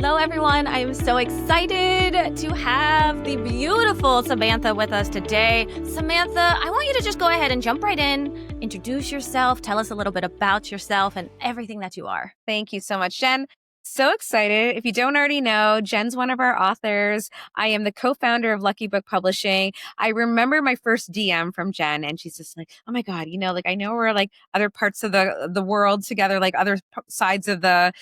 Hello, everyone. I am so excited to have the beautiful Samantha with us today. Samantha, I want you to just go ahead and jump right in, introduce yourself, tell us a little bit about yourself and everything that you are. Thank you so much, Jen. So excited. If you don't already know, Jen's one of our authors. I am the co-founder of Lucky Book Publishing. I remember my first DM from Jen, and she's just like, "Oh my God, like I know we're like other parts of the world together, like other sides of the,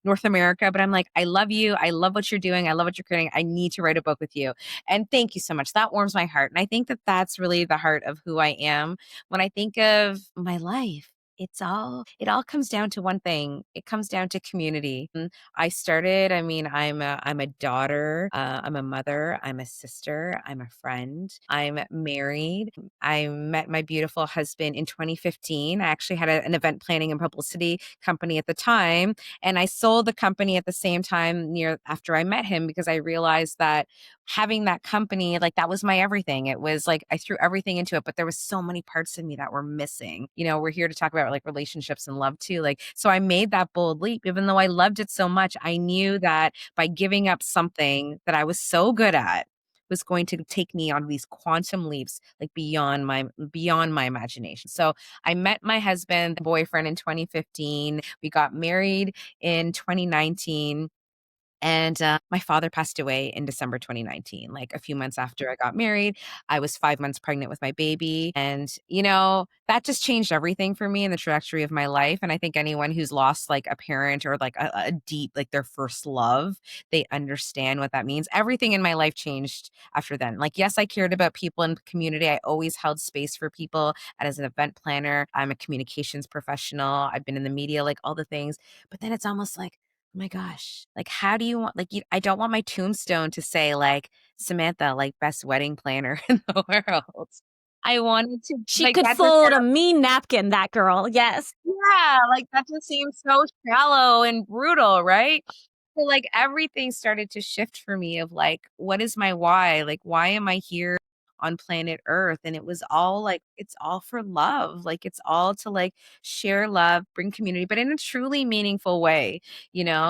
North America, but I'm like, I love you. I love what you're doing. I love what you're creating. I need to write a book with you." And thank you so much. That warms my heart. And I think that that's really the heart of who I am. When I think of my life, it all comes down to one thing. It comes down to community. I'm a daughter, I'm a mother, I'm a sister, I'm a friend, I'm married. I met my beautiful husband in 2015. I actually had an event planning and publicity company at the time, and I sold the company at the same time near after I met him, because I realized that having that company, like, that was my everything. It was like I threw everything into it, but there was so many parts of me that were missing. We're here to talk about like relationships and love too. Like, so I made that bold leap. Even though I loved it so much, I knew that by giving up something that I was so good at was going to take me on these quantum leaps, like beyond my imagination. So I met my husband, boyfriend, in 2015. We got married in 2019. And my father passed away in December 2019, like a few months after I got married. I was 5 months pregnant with my baby. And, that just changed everything for me in the trajectory of my life. And I think anyone who's lost like a parent or like a deep, like their first love, they understand what that means. Everything in my life changed after then. Like, yes, I cared about people in the community. I always held space for people. And as an event planner, I'm a communications professional. I've been in the media, like all the things. But then it's almost like, oh my gosh, like, how do you want, like, I don't want my tombstone to say, like, Samantha, like, best wedding planner in the world. I wanted to, She like, could that just fold a mean napkin, that girl. Yes. yeah, like, that just seems so shallow and brutal, right? So, like, everything started to shift for me of, like, what is my why? Like, why am I here on planet Earth? And it was all, like, it's all for love. Like, it's all to, like, share love, bring community, but in a truly meaningful way,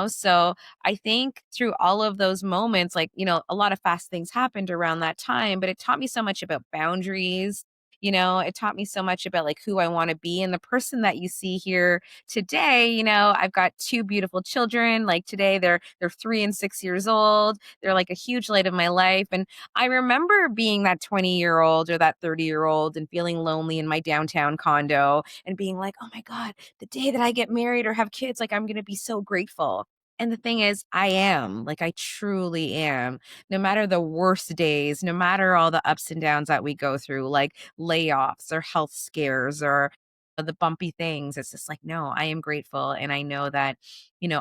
So, I think through all of those moments, like, a lot of fast things happened around that time, but it taught me so much about boundaries. It taught me so much about like who I want to be, and the person that you see here today. I've got two beautiful children. Like, today they're 3 and 6 years old. They're like a huge light of my life. And I remember being that 20-year-old or that 30-year-old and feeling lonely in my downtown condo and being like, oh my God, the day that I get married or have kids, like, I'm going to be so grateful. And the thing is, I am, like, I truly am. No matter the worst days, no matter all the ups and downs that we go through, like layoffs or health scares or the bumpy things, it's just like, no, I am grateful. And I know that,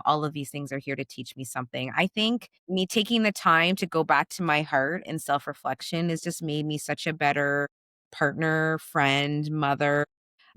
all of these things are here to teach me something. I think me taking the time to go back to my heart and self reflection has just made me such a better partner, friend, mother,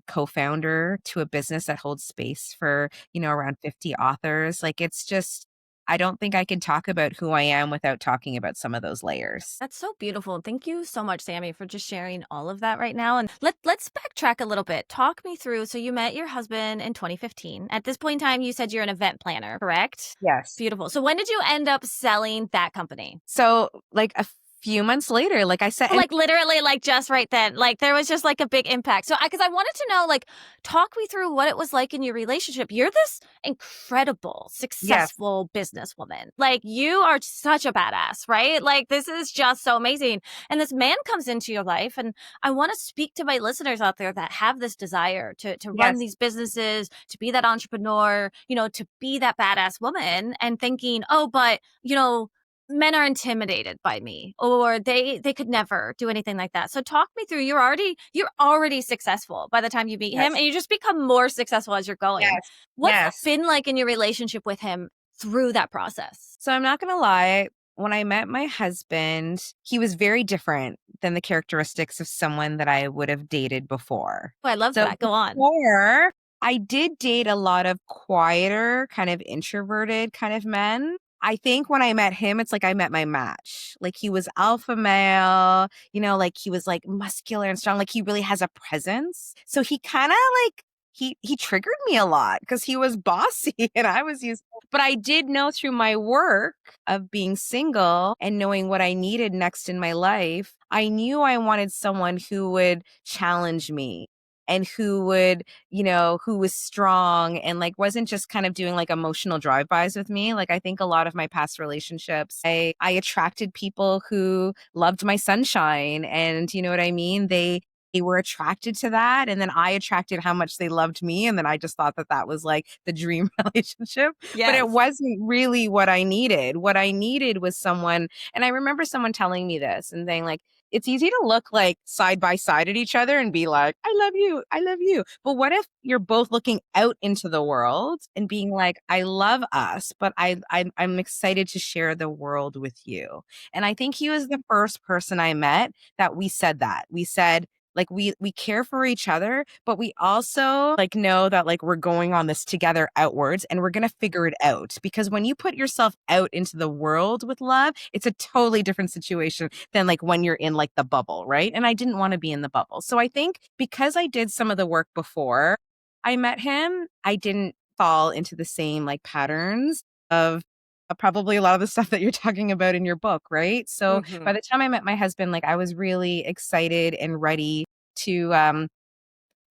co-founder to a business that holds space for, around 50 authors. Like, it's just, I don't think I can talk about who I am without talking about some of those layers. That's so beautiful. Thank you so much, Sammy, for just sharing all of that right now. And let's backtrack a little bit. Talk me through. So you met your husband in 2015. At this point in time, you said you're an event planner, correct? Yes. Beautiful. So when did you end up selling that company? So, like, a few months later, like I said, Like, literally, like, just right then, like, there was just like a big impact. So because I wanted to know, like, talk me through what it was like in your relationship. You're this incredible, successful businesswoman. Like, you are such a badass, right? Like, this is just so amazing. And this man comes into your life, and I want to speak to my listeners out there that have this desire to run yes, these businesses, to be that entrepreneur, to be that badass woman, and thinking, oh, but, men are intimidated by me, or they could never do anything like that. So talk me through, you're already successful by the time you meet him, yes, and you just become more successful as you're going. yes, What's that yes. been like in your relationship with him through that process? So I'm not gonna lie. When I met my husband, he was very different than the characteristics of someone that I would have dated before. Oh, I love So that. Go on. before, I did date a lot of quieter, kind of introverted kind of men. I think when I met him, it's like I met my match. Like, he was alpha male, like he was like muscular and strong. Like, he really has a presence. So he kind of like he triggered me a lot because he was bossy and I was used, but I did know through my work of being single and knowing what I needed next in my life, I knew I wanted someone who would challenge me and who would, who was strong and like wasn't just kind of doing like emotional drive-bys with me. Like I think a lot of my past relationships, I attracted people who loved my sunshine, and you know what I mean? They were attracted to that, and then I attracted how much they loved me, and then I just thought that that was like the dream relationship, but it Yes. wasn't really what I needed. What I needed was someone, and I remember someone telling me this and saying like, it's easy to look like side by side at each other and be like, I love you, I love you. But what if you're both looking out into the world and being like, I love us, but I'm excited to share the world with you. And I think he was the first person I met that we said that. We said, like we care for each other, but we also like know that like we're going on this together outwards and we're going to figure it out, because when you put yourself out into the world with love, it's a totally different situation than like when you're in like the bubble, right? And I didn't want to be in the bubble. So I think because I did some of the work before I met him, I didn't fall into the same like patterns of probably a lot of the stuff that you're talking about in your book, right? So by Hmm. the time I met my husband, like I was really excited and ready to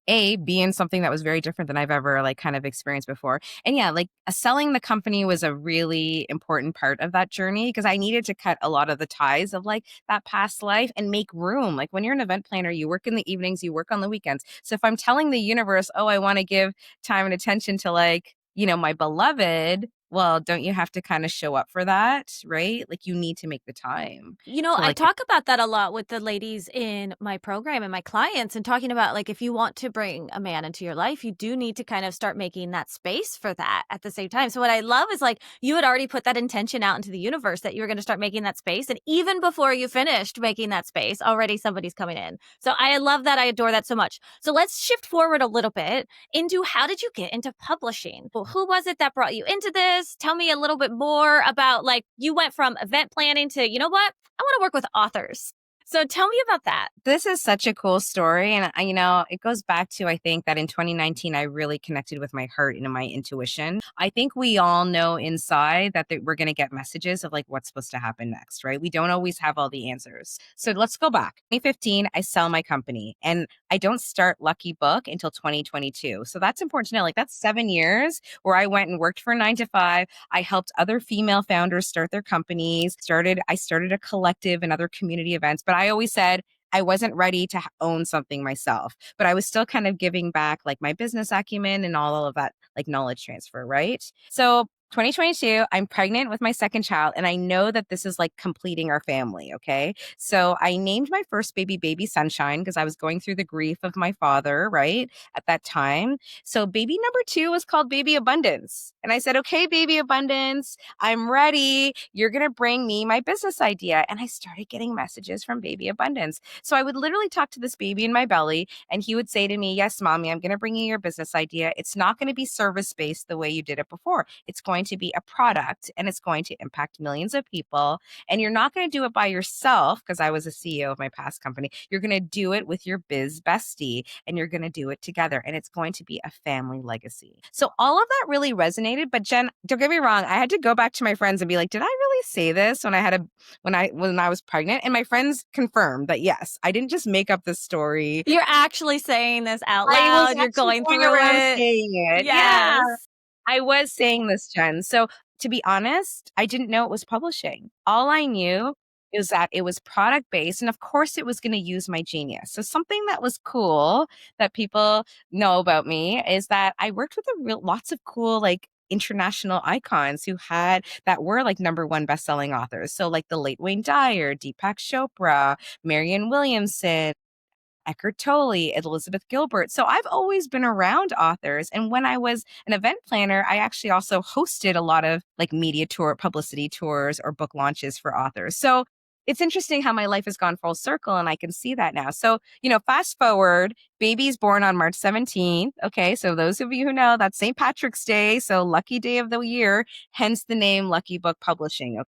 be in something that was very different than I've ever like kind of experienced before. And yeah, like selling the company was a really important part of that journey because I needed to cut a lot of the ties of like that past life and make room. Like when you're an event planner, you work in the evenings, you work on the weekends. So if I'm telling the universe, oh, I want to give time and attention to like, my beloved, well, don't you have to kind of show up for that, right? Like you need to make the time to I like talk about that a lot with the ladies in my program and my clients, and talking about like if you want to bring a man into your life, you do need to kind of start making that space for that at the same time. So what I love is like you had already put that intention out into the universe that you were going to start making that space, and even before you finished making that space, already somebody's coming in. So I love that. I adore that so much. So let's shift forward a little bit into how did you get into publishing? Well, who was it that brought you into this? Tell me a little bit more about like you went from event planning to, you know what? I want to work with authors. So tell me about that. This is such a cool story. And, it goes back to, I think that in 2019, I really connected with my heart and my intuition. I think we all know inside that we're going to get messages of like what's supposed to happen next, right? We don't always have all the answers. So let's go back. 2015, I sell my company and I don't start Lucky Book until 2022. So that's important to know. Like that's 7 years where I went and worked for 9 to 5. I helped other female founders start their companies. I started a collective and other community events, but I always said I wasn't ready to own something myself, but I was still kind of giving back like my business acumen and all of that like knowledge transfer, right? So 2022, I'm pregnant with my second child, and I know that this is like completing our family. Okay. So I named my first baby Sunshine because I was going through the grief of my father, right? At that time. So baby number two was called Baby Abundance. And I said, okay, Baby Abundance, I'm ready. You're going to bring me my business idea. And I started getting messages from Baby Abundance. So I would literally talk to this baby in my belly, and he would say to me, yes, mommy, I'm going to bring you your business idea. It's not going to be service based the way you did it before. It's going to be a product and it's going to impact millions of people. And you're not going to do it by yourself because I was a CEO of my past company. You're going to do it with your biz bestie and you're going to do it together. And it's going to be a family legacy. So all of that really resonated. But Jen, don't get me wrong. I had to go back to my friends and be like, did I really say this when I was pregnant? And my friends confirmed that yes, I didn't just make up this story. You're actually saying this out I was loud. You're actually going going through around it. saying it. Yeah. Yes. I was saying this, Jen. So to be honest, I didn't know it was publishing. All I knew is that it was product based. And of course, it was going to use my genius. So something that was cool that people know about me is that I worked with lots of cool, like, international icons that were like number one best-selling authors. So like the late Wayne Dyer, Deepak Chopra, Marianne Williamson, Eckhart Tolle, Elizabeth Gilbert. So I've always been around authors. And when I was an event planner, I actually also hosted a lot of like media tour, publicity tours, or book launches for authors. So it's interesting how my life has gone full circle and I can see that now. So, fast forward, baby's born on March 17th. Okay. So those of you who know, that's St. Patrick's Day. So lucky day of the year, hence the name Lucky Book Publishing. Okay?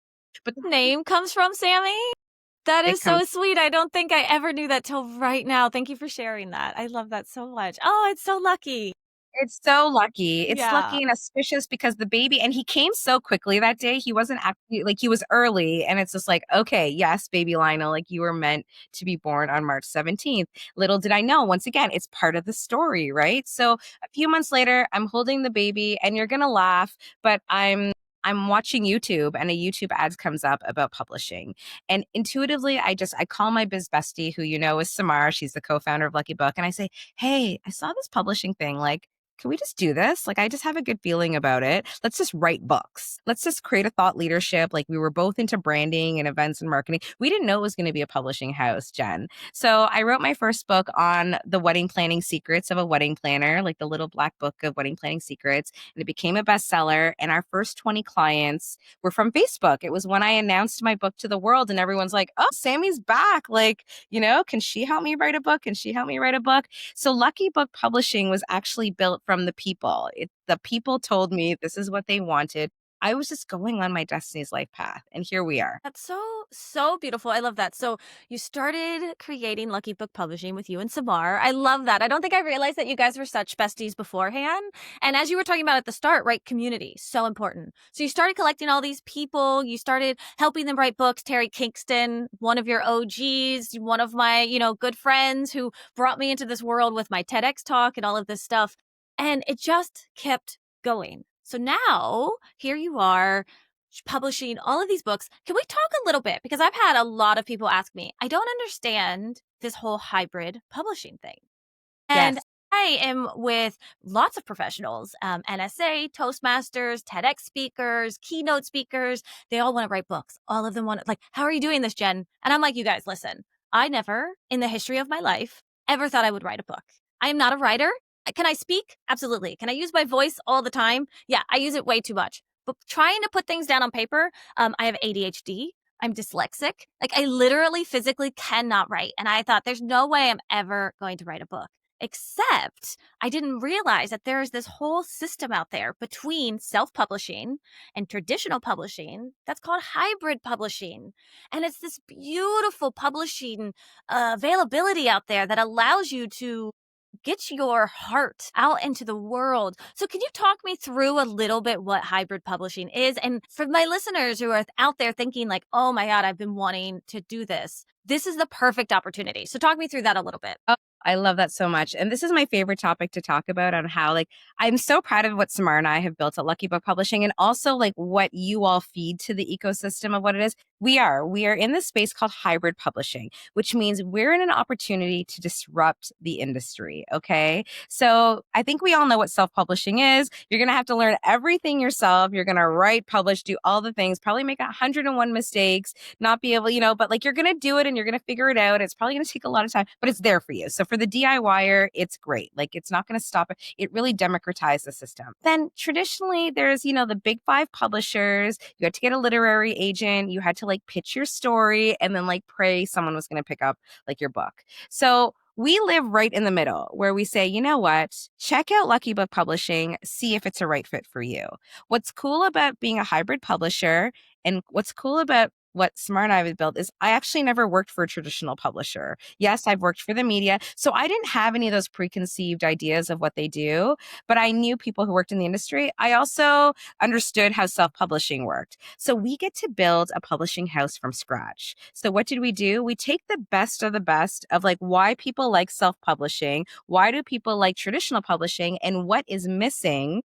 But Name comes from Sammy. That it is so comes sweet. I don't think I ever knew that till right now. Thank you for sharing that. I love that so much. Oh, it's so lucky. It's so lucky. It's Yeah. lucky and auspicious because the baby, and he came so quickly that day. He wasn't actually like, he was early, and it's just like, okay, yes, baby Lionel, like you were meant to be born on March 17th. Little did I know, once again, it's part of the story, right? So a few months later, I'm holding the baby, and you're gonna laugh, but I'm watching YouTube, and a YouTube ads comes up about publishing. And intuitively, I call my biz bestie, who you know is Samar. She's the co-founder of Lucky Book, and I say, "Hey, I saw this publishing thing. Like, can we just do this? Like, I just have a good feeling about it. Let's just write books. Let's just create a thought leadership." Like, we were both into branding and events and marketing. We didn't know it was going to be a publishing house, Jen. So I wrote my first book on the wedding planning secrets of a wedding planner, like the little black book of wedding planning secrets. And it became a bestseller. And our first 20 clients were from Facebook. It was when I announced my book to the world, and everyone's like, oh, Sammy's back. Like, can she help me write a book? Can she help me write a book? So Lucky Book Publishing was actually built from the people. The people told me this is what they wanted. I was just going on my destiny's life path, and here we are. That's so beautiful. I love that. So you started creating Lucky Book Publishing with you and Samar. I love that. I don't think I realized that you guys were such besties beforehand. And as you were talking about at the start, right? Community, so important. So you started collecting all these people. You started helping them write books. Terry Kingston, one of your OGs, one of my, good friends who brought me into this world with my TEDx talk and all of this stuff. And it just kept going. So now here you are publishing all of these books. Can we talk a little bit? Because I've had a lot of people ask me, I don't understand this whole hybrid publishing thing. And Yes. I am with lots of professionals, NSA, Toastmasters, TEDx speakers, keynote speakers. They all want to write books. All of them want to, like, how are you doing this, Jen? And I'm like, you guys, listen, I never in the history of my life ever thought I would write a book. I am not a writer. Can I speak? Absolutely. Can I use my voice all the time? Yeah, I use it way too much. But trying to put things down on paper, I have ADHD. I'm dyslexic. Like, I literally physically cannot write. And I thought, there's no way I'm ever going to write a book. Except I didn't realize that there is this whole system out there between self publishing and traditional publishing that's called hybrid publishing. And it's this beautiful publishing availability out there that allows you to get your heart out into the world. So can you talk me through a little bit what hybrid publishing is? And for my listeners who are out there thinking like, oh my God, I've been wanting to do this. This is the perfect opportunity. So talk me through that a little bit. Oh, I love that so much. And this is my favorite topic to talk about, on how, like, I'm so proud of what Samar and I have built at Lucky Book Publishing, and also like what you all feed to the ecosystem of what it is. We are in this space called hybrid publishing, which means we're in an opportunity to disrupt the industry. Okay. So I think we all know what self-publishing is. You're going to have to learn everything yourself. You're going to write, publish, do all the things, probably make 101 mistakes, not be able, but like, you're going to do it and you're going to figure it out. It's probably going to take a lot of time, but it's there for you. So for the DIYer, it's great. Like, it's not going to stop it. It really democratized the system. Then traditionally, there's, the big five publishers. You had to get a literary agent. You had to like pitch your story and then like pray someone was going to pick up like your book. So we live right in the middle, where we say, you know what, check out Lucky Book Publishing, see if it's a right fit for you. What's cool about being a hybrid publisher, and what's cool about what Smart and I have built, is I actually never worked for a traditional publisher. Yes, I've worked for the media. So I didn't have any of those preconceived ideas of what they do, but I knew people who worked in the industry. I also understood how self-publishing worked. So we get to build a publishing house from scratch. So what did we do? We take the best of the best of like why people like self-publishing, why do people like traditional publishing, and what is missing.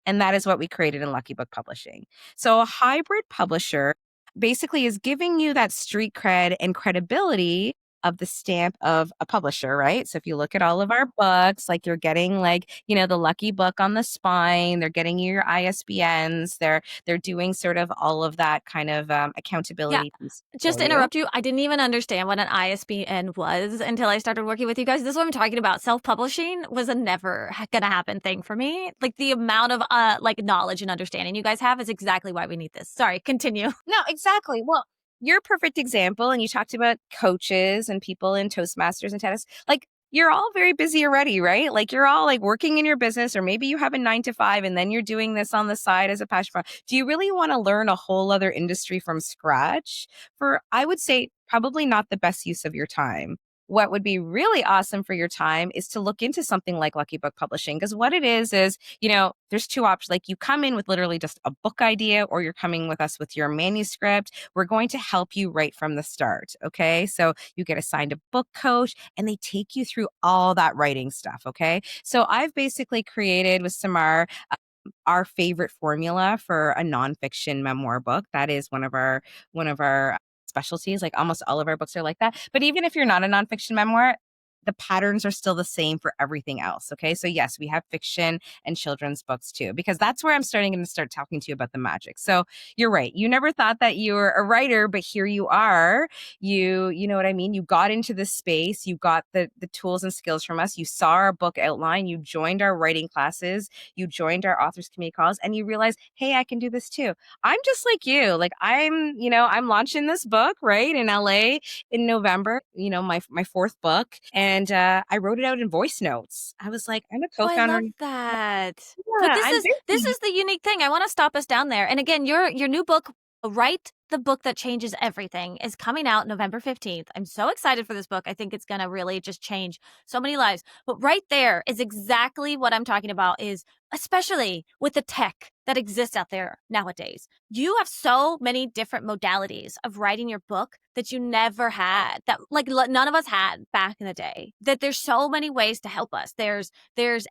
And that is what we created in Lucky Book Publishing. So a hybrid publisher basically is giving you that street cred and credibility of the stamp of a publisher, right? So if you look at all of our books, like, you're getting like, the Lucky Book on the spine, they're getting you your ISBNs, they're doing sort of all of that kind of Yeah. accountability piece Just for to you. interrupt you, I didn't even understand what an ISBN was until I started working with you guys. This is what I'm talking about. Self-publishing was a never gonna happen thing for me. Like, the amount of like knowledge and understanding you guys have is exactly why we need this. Sorry, continue. No, exactly. Well, you're a perfect example. And you talked about coaches and people in Toastmasters and tennis. Like, you're all very busy already, right? Like, you're all like working in your business, or maybe you have a 9 to 5 and then you're doing this on the side as a passion project. Do you really want to learn a whole other industry from scratch? For, I would say, probably not the best use of your time. what would be really awesome for your time is to look into something like Lucky Book Publishing. Because what it is, there's two options. Like you come in with literally just a book idea, or you're coming with us with your manuscript. We're going to help you right from the start. Okay. So you get assigned a book coach and they take you through all that writing stuff. Okay. So I've basically created with Samar our favorite formula for a nonfiction memoir book. That is one of our specialties. Like almost all of our books are like that. But even if you're not a nonfiction memoir, the patterns are still the same for everything else. Okay. So yes, we have fiction and children's books too, because that's where I'm starting to start talking to you about the magic. So you're right. You never thought that you were a writer, but here you are. You know what I mean? You got into this space, you got the tools and skills from us. You saw our book outline, you joined our writing classes, you joined our authors community calls, and you realized, hey, I can do this too. I'm just like you. Like I'm launching this book right in LA in November, my fourth book. And I wrote it out in voice notes. I was like, I'm a Oh, I co-founder. love that. But Yeah, I'm this busy. is the unique thing. I want to stop us down there. And again, your new book, Write the Book That Changes Everything, is coming out November 15th. I'm so excited for this book. I think it's going to really just change so many lives. But right there is exactly what I'm talking about, is especially with the tech that exists out there nowadays. You have so many different modalities of writing your book that you never had, that like none of us had back in the day, that there's so many ways to help us. There's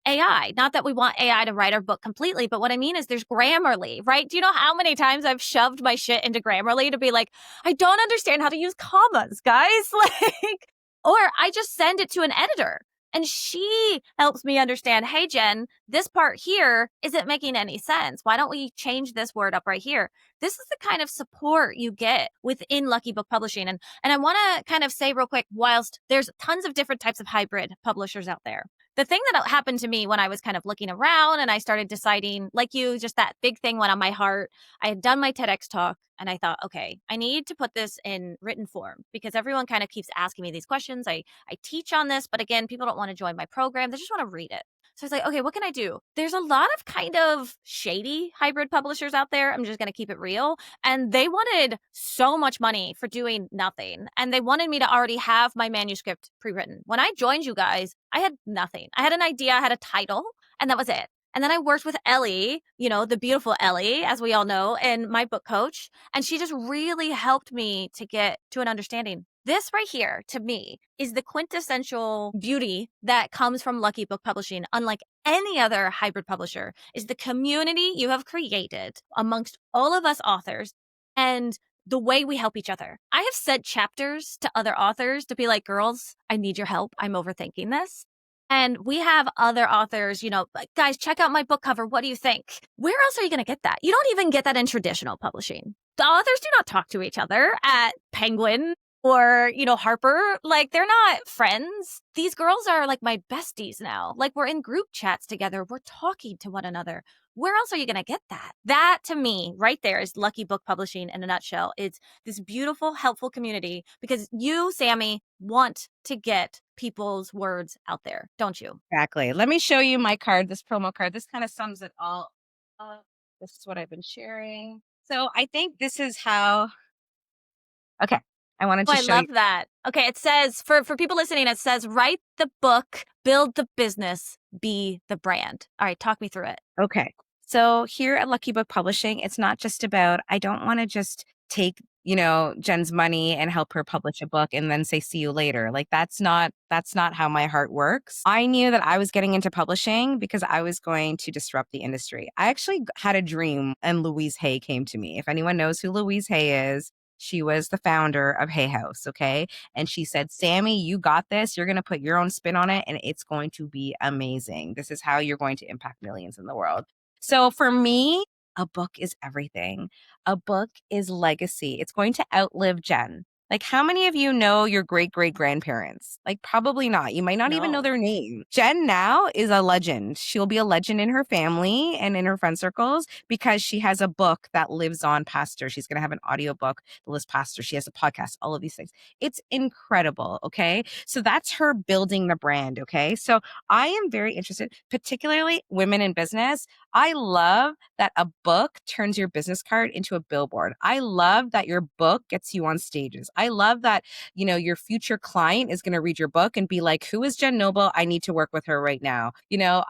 AI. Not that we want AI to write our book completely, but what I mean is there's Grammarly, right? Do you know how many times I've shoved my shit into Grammarly to be like, I don't understand how to use commas, guys? Like, or I just send it to an editor and she helps me understand, hey, Jen, this part here isn't making any sense. Why don't we change this word up right here? This is the kind of support you get within Lucky Book Publishing. And I want to kind of say real quick, whilst there's tons of different types of hybrid publishers out there, the thing that happened to me when I was kind of looking around and I started deciding, like you, just that big thing went on my heart. I had done my TEDx talk and I thought, okay, I need to put this in written form because everyone kind of keeps asking me these questions. I teach on this, but again, people don't want to join my program. They just want to read it. So I was like, okay, what can I do? There's a lot of kind of shady hybrid publishers out there. I'm just going to keep it real. And they wanted so much money for doing nothing. And they wanted me to already have my manuscript pre-written. When I joined you guys, I had nothing. I had an idea, I had a title, and that was it. And then I worked with Ellie, the beautiful Ellie, as we all know, and my book coach. And she just really helped me to get to an understanding. This right here, to me, is the quintessential beauty that comes from Lucky Book Publishing, unlike any other hybrid publisher, is the community you have created amongst all of us authors and the way we help each other. I have sent chapters to other authors to be like, girls, I need your help. I'm overthinking this. And we have other authors, like, guys, check out my book cover. What do you think? Where else are you going to get that? You don't even get that in traditional publishing. The authors do not talk to each other at Penguin or, Harper. Like, they're not friends. These girls are like my besties now. Like, we're in group chats together. We're talking to one another. Where else are you going to get that? That, to me, right there is Lucky Book Publishing in a nutshell. It's this beautiful, helpful community because you, Sammy, want to get people's words out there, don't you? Exactly. Let me show you my card, this promo card. This kind of sums it all up. This is what I've been sharing. So I think this is how, okay, I wanted Oh, to I show you. love that. Okay, it says, for people listening, it says, write the book, build the business, be the brand. All right, talk me through it. Okay. So here at Lucky Book Publishing, it's not just about, I don't want to just take, Jen's money and help her publish a book and then say, see you later. Like that's not how my heart works. I knew that I was getting into publishing because I was going to disrupt the industry. I actually had a dream and Louise Hay came to me. If anyone knows who Louise Hay is, she was the founder of Hay House. Okay. And she said, Sammy, you got this. You're going to put your own spin on it and it's going to be amazing. This is how you're going to impact millions in the world. So for me, a book is everything. A book is legacy. It's going to outlive Jen. Like, how many of you know your great great grandparents? Like, probably not. You might not even know No. their name. Jen now is a legend. She'll be a legend in her family and in her friend circles because she has a book that lives on past her. She's going to have an audiobook that lives past her. She has a podcast, all of these things. It's incredible. Okay. So that's her building the brand. Okay. So I am very interested, particularly women in business. I love that a book turns your business card into a billboard. I love that your book gets you on stages. I love that, your future client is going to read your book and be like, who is Jen Noble? I need to work with her right now.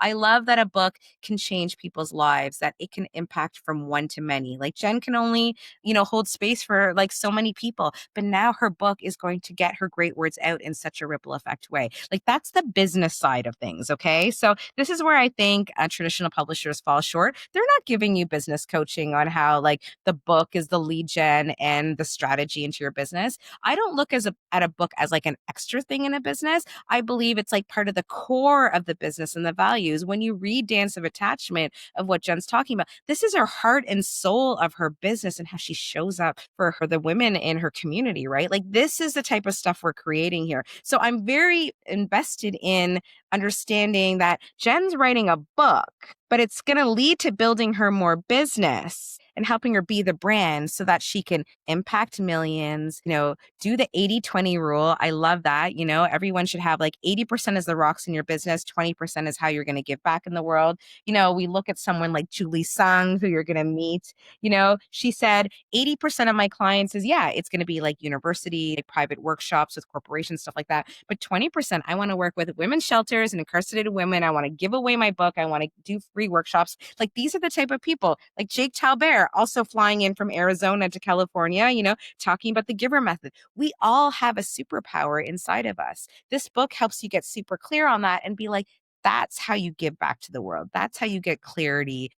I love that a book can change people's lives, that it can impact from one to many. Like Jen can only, hold space for like so many people, but now her book is going to get her great words out in such a ripple effect way. Like that's the business side of things. Okay. So this is where I think traditional publishers fall short. They're not giving you business coaching on how like the book is the lead gen and the strategy into your business. I don't look at a book as like an extra thing in a business. I believe it's like part of the core of the business and the values. When you read Dance of Attachment of what Jen's talking about, this is her heart and soul of her business and how she shows up for the women in her community, right? Like this is the type of stuff we're creating here. So I'm very invested in understanding that Jen's writing a book, but it's going to lead to building her more business and helping her be the brand so that she can impact millions, do the 80-20 rule. I love that. Everyone should have like 80% is the rocks in your business, 20% is how you're going to give back in the world. We look at someone like Julie Sung, who you're going to meet. She said 80% of my clients is, yeah, it's going to be like university, like private workshops with corporations, stuff like that. But 20%, I want to work with women's shelters and incarcerated women. I want to give away my book. I want to do free workshops. Like these are the type of people like Jake Talbert, also flying in from Arizona to California, talking about the giver method. We all have a superpower inside of us. This book helps you get super clear on that and be like, that's how you give back to the world. That's how you get clarity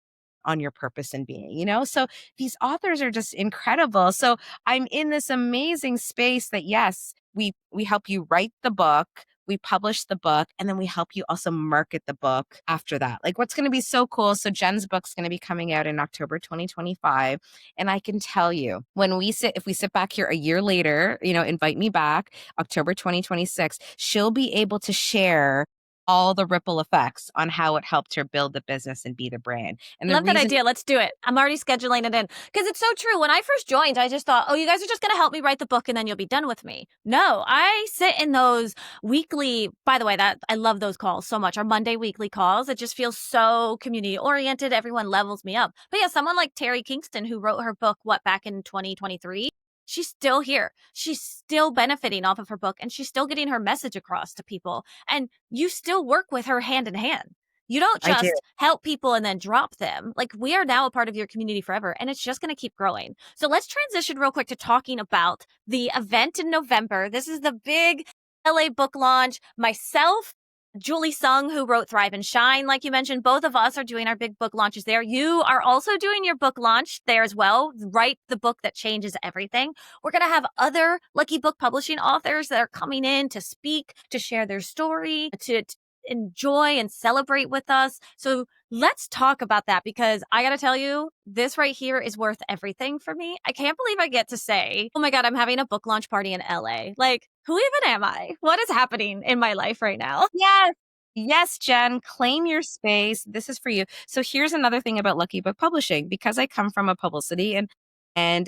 on your purpose and being, So these authors are just incredible. So I'm in this amazing space that yes, we help you write the book, we publish the book, and then we help you also market the book after that. Like what's going to be so cool. So Jen's book's going to be coming out in October 2025. And I can tell you if we sit back here a year later, invite me back, October 2026, she'll be able to share all the ripple effects on how it helped her build the business and be the brand. And the Love that reason idea. Let's do it. I'm already scheduling it in because it's so true. When I first joined, I just thought, oh, you guys are just going to help me write the book and then you'll be done with me. No, I sit in those weekly, by the way, that I love those calls so much. Our Monday weekly calls. It just feels so community oriented. Everyone levels me up. But yeah, someone like Terry Kingston, who wrote her book, back in 2023, she's still here. She's still benefiting off of her book and she's still getting her message across to people. And you still work with her hand in hand. You don't I do. just help people and then drop them. Like we are now a part of your community forever and it's just going to keep growing. So let's transition real quick to talking about the event in November. This is the big LA book launch. Myself, Julie Sung, who wrote Thrive and Shine, like you mentioned, both of us are doing our big book launches there. You are also doing your book launch there as well. Write the book that changes everything. We're going to have other Lucky Book Publishing authors that are coming in to speak, to share their story, to enjoy and celebrate with us. So let's talk about that because I got to tell you, this right here is worth everything for me. I can't believe I get to say, oh my God, I'm having a book launch party in LA. Like, who even am I? What is happening in my life right now? Yes. Yes, Jen, claim your space. This is for you. So here's another thing about Lucky Book Publishing. Because I come from a publicity and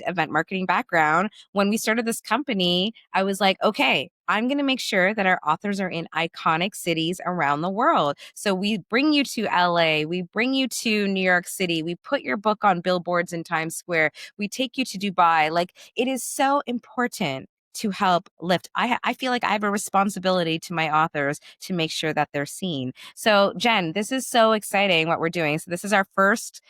event marketing background, when we started this company, I was like, okay, I'm going to make sure that our authors are in iconic cities around the world. So we bring you to LA, we bring you to New York City, we put your book on billboards in Times Square, we take you to Dubai. Like it is so important to help lift. I feel like I have a responsibility to my authors to make sure that they're seen. So Jen, this is so exciting what we're doing. So this is our first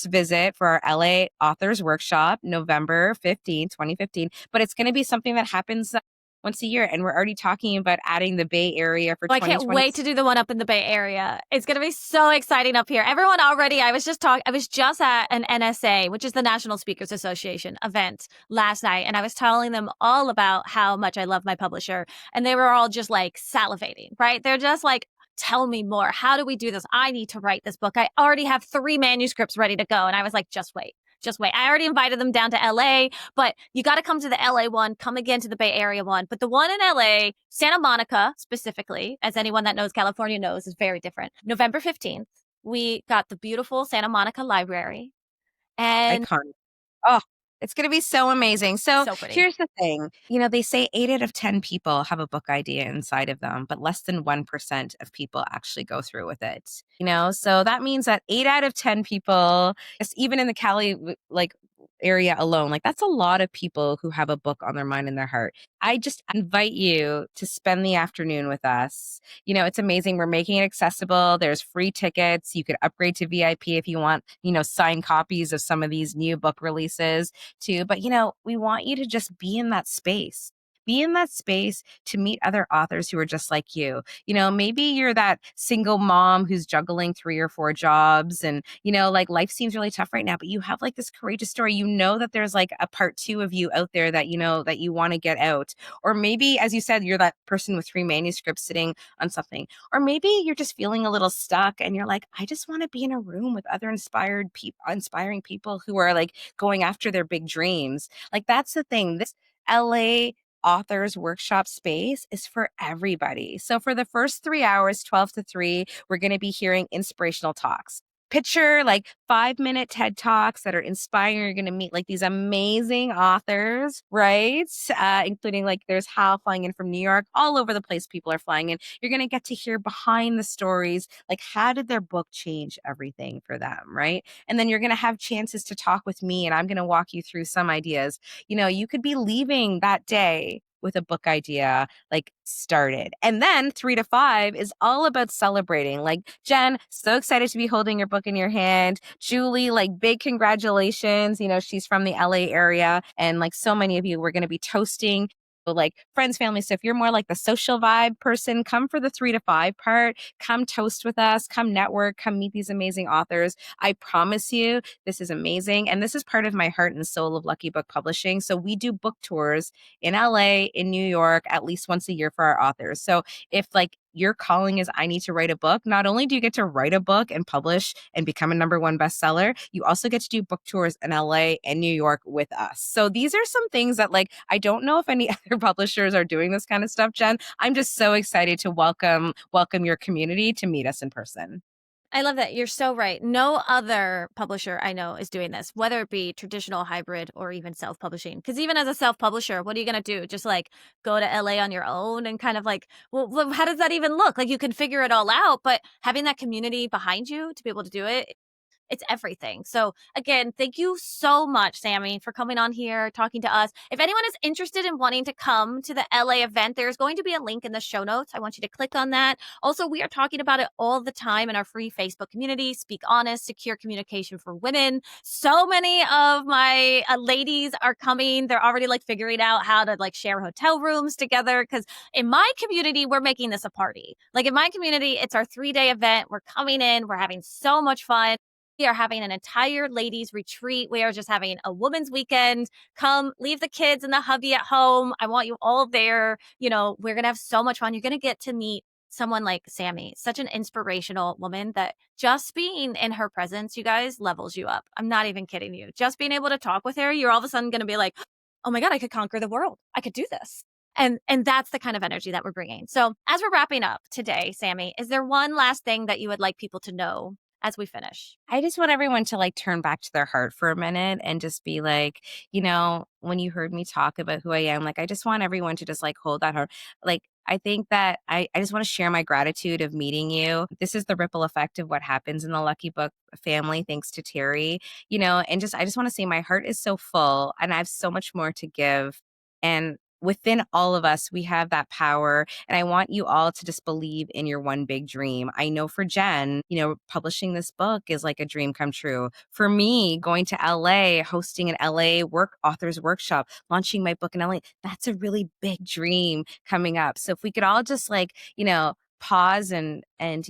visit for our LA Authors Workshop, November 15th, 2015. But it's going to be something that happens once a year. And we're already talking about adding the Bay Area for I can't 2020. wait to do the one up in the Bay Area. It's going to be so exciting up here. Everyone already, I was just at an NSA, which is the National Speakers Association event last night. And I was telling them all about how much I love my publisher. And they were all just like salivating, right? They're just like, tell me more. How do we do this? I need to write this book. I already have 3 manuscripts ready to go. And I was like, just wait. Just wait. I already invited them down to LA, but you got to come to the LA one, come again to the Bay Area one. But the one in LA, Santa Monica specifically, as anyone that knows California knows, is very different. November 15th, we got the beautiful Santa Monica Library. And Iconic. Oh, it's going to be so amazing. So so pretty. here's the thing. They say 8 out of 10 people have a book idea inside of them, but less than 1% of people actually go through with it. So that means that 8 out of 10 people, even in the Cali, like area alone, like that's a lot of people who have a book on their mind and their heart. I just invite you to spend the afternoon with us. It's amazing. We're making it accessible. There's free tickets. You could upgrade to VIP if you want, signed copies of some of these new book releases too. But, we want you to just be in that space. Be in that space to meet other authors who are just like you. Maybe you're that single mom who's juggling 3 or 4 jobs and, like life seems really tough right now, but you have like this courageous story. You know that there's like a part two of you out there that that you want to get out. Or maybe, as you said, you're that person with 3 manuscripts sitting on something. Or maybe you're just feeling a little stuck and you're like, I just want to be in a room with other inspiring people who are like going after their big dreams. Like that's the thing. This LA authors workshop space is for everybody. So for the first 3 hours, 12 to 3, we're going to be hearing inspirational talks. Picture like 5-minute TED Talks that are inspiring. You're going to meet like these amazing authors, right? Including like there's Hal flying in from New York, all over the place. People are flying in. You're going to get to hear behind the stories, like how did their book change everything for them, right? And then you're going to have chances to talk with me, and I'm going to walk you through some ideas. You could be leaving that day with a book idea like started. And then 3 to 5 is all about celebrating. Like, Jen, so excited to be holding your book in your hand. Julie, like big congratulations. She's from the LA area. And like so many of you, we're going to be toasting like friends, family. So if you're more like the social vibe person, come for the 3 to 5 part, come toast with us, come network, come meet these amazing authors. I promise you, this is amazing. And this is part of my heart and soul of Lucky Book Publishing. So we do book tours in LA, in New York, at least once a year for our authors. So if like your calling is I need to write a book, not only do you get to write a book and publish and become a #1 bestseller, you also get to do book tours in LA and New York with us. So these are some things that like I don't know if any other publishers are doing this kind of stuff, Jen. I'm just so excited to welcome your community to meet us in person. I love that. You're so right. No other publisher I know is doing this, whether it be traditional, hybrid, or even self-publishing. Because even as a self-publisher, what are you going to do? Just like go to LA on your own and kind of like, well, how does that even look? Like you can figure it all out, but having that community behind you to be able to do it, it's everything. So again, thank you so much, Sammy, for coming on here, talking to us. If anyone is interested in wanting to come to the LA event, there's going to be a link in the show notes. I want you to click on that. Also, we are talking about it all the time in our free Facebook community, Speak Honest, Secure Communication for Women. So many of my ladies are coming. They're already like figuring out how to like share hotel rooms together. Because in my community, we're making this a party. Like in my community, it's our 3-day event. We're coming in, we're having so much fun. We are having an entire ladies retreat. We are just having a women's weekend. Come, leave the kids and the hubby at home. I want you all there. We're going to have so much fun. You're going to get to meet someone like Sammy, such an inspirational woman that just being in her presence, you guys, levels you up. I'm not even kidding you. Just being able to talk with her, you're all of a sudden going to be like, oh my God, I could conquer the world. I could do this. And that's the kind of energy that we're bringing. So as we're wrapping up today, Sammy, is there one last thing that you would like people to know as we finish? I just want everyone to like turn back to their heart for a minute and just be like, when you heard me talk about who I am, like, I just want everyone to just like hold that heart. Like, I think that I just want to share my gratitude of meeting you. This is the ripple effect of what happens in the Lucky Book family, thanks to Terry, and I just want to say my heart is so full and I have so much more to give. And within all of us, we have that power. And I want you all to just believe in your one big dream. I know for Jen, publishing this book is like a dream come true. For me, going to LA, hosting an LA authors workshop, launching my book in LA, that's a really big dream coming up. So if we could all just like, pause and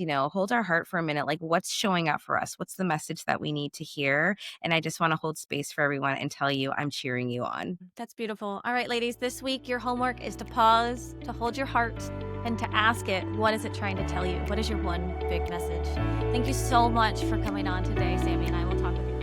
hold our heart for a minute, like what's showing up for us, what's the message that we need to hear, and I just want to hold space for everyone and tell you I'm cheering you on. That's beautiful. All right, ladies, this week your homework is to pause, to hold your heart, and to ask it, what is it trying to tell you? What is your one big message? Thank you so much for coming on today, Sammy, and I will talk with you.